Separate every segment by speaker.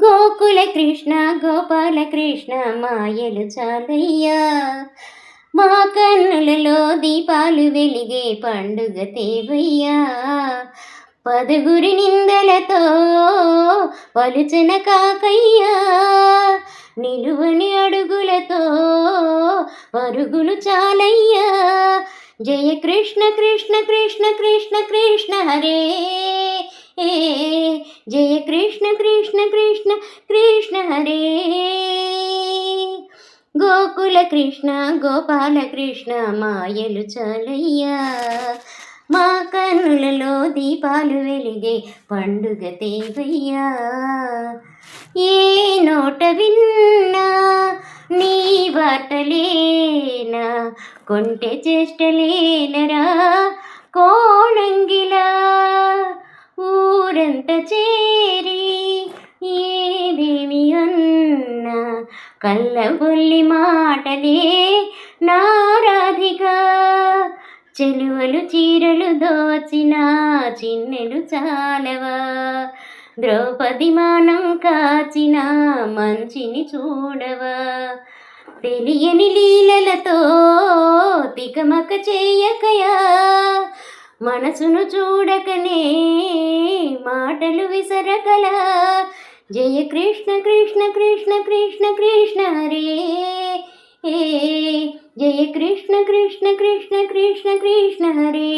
Speaker 1: గోకుల కృష్ణ గోపాల కృష్ణ మాయలు చాలయ్యా, మా కన్నులలో దీపాలు వెలిగే పండుగ తేవయ్యా. పదుగురి నిందలతో పలుచన కాకయ్యా, నిలువని అడుగులతో పరుగులు చాలయ్యా. జయ కృష్ణ కృష్ణ కృష్ణ కృష్ణ కృష్ణ హరే, జయ కృష్ణ కృష్ణ కృష్ణ కృష్ణ హరే. గోకుల కృష్ణ గోపాల కృష్ణ మాయలు చాలయ్యా, మా కన్నులలో దీపాలు వెలిగే పండుగ తేవయ్యా. ఏ నోట విన్నా నీ వార్తలేనా, కొంటె చేష్టలేనరా కోణంగిలా. ఊరంత చేరి ఏమేమి అన్నా, కళ్ళబొల్లి మాటలే నారాధిగా. చెలువలు చీరలు దోచిన చిన్నెలు చాలవా, ద్రౌపది మానం కాచిన మంచిని చూడవా. తెలియని లీలలతో తికమక చేయకయా, మనసును చూడకనే మాటలు విసరకలా. జయ కృష్ణ కృష్ణ కృష్ణ కృష్ణ కృష్ణ హరే, జయ కృష్ణ కృష్ణ కృష్ణ కృష్ణ కృష్ణ హరే.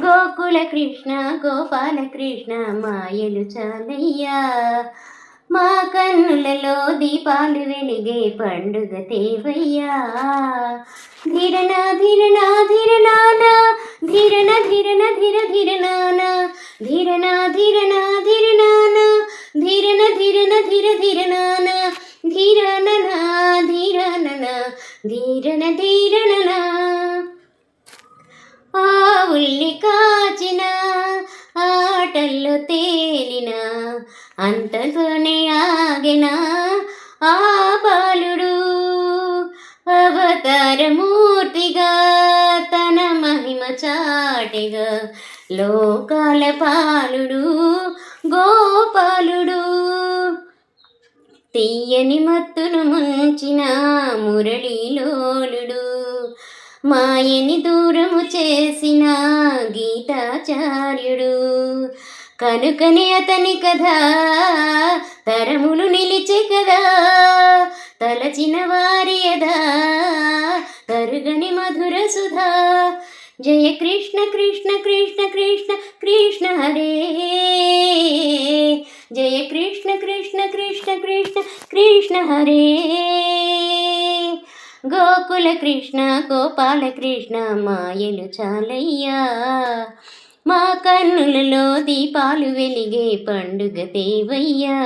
Speaker 1: గోకుల కృష్ణ గోపాల కృష్ణ మాయలు చాలయ్యా, మా కన్నులలో దీపాలు వెలిగే పండుగ తేవయ్యా. ధీరన ధీరన ధీరనాన, ధీరన ధీరన ధీర ధీరనాన, ధీరన ధీరన ధీరనాన, ధీరన ధీరన ధీర ధీరనాన, ధీరనన ధీరనన ధీరన ధీరనన. ఆవుల్ని కాచిన ఆటల్లో తేలిన, అంతతోనే ఆగెనా ఆ బాలుడు. అవతారమూర్తిగా తన మహిమ చాటిగా, లోకాల పాలుడు గోపాలుడు. తీయని మత్తును ముంచిన మురళీలోలుడు, మాయని దూరము చేసిన గీతాచార్యుడు. కనుకనే అతని కథ తరములు నిలిచే కదా, తలచిన వారి యదా తరుగని మధుర సుధా. జయ కృష్ణ కృష్ణ కృష్ణ కృష్ణ కృష్ణ హరే, జయ కృష్ణ కృష్ణ కృష్ణ కృష్ణ కృష్ణ హరే. గోకుల కృష్ణ గోపాల కృష్ణ మాయలు చాలయ్యా, మా కన్నులలో దీపాలు వెలిగే పండుగ తేవయ్యా.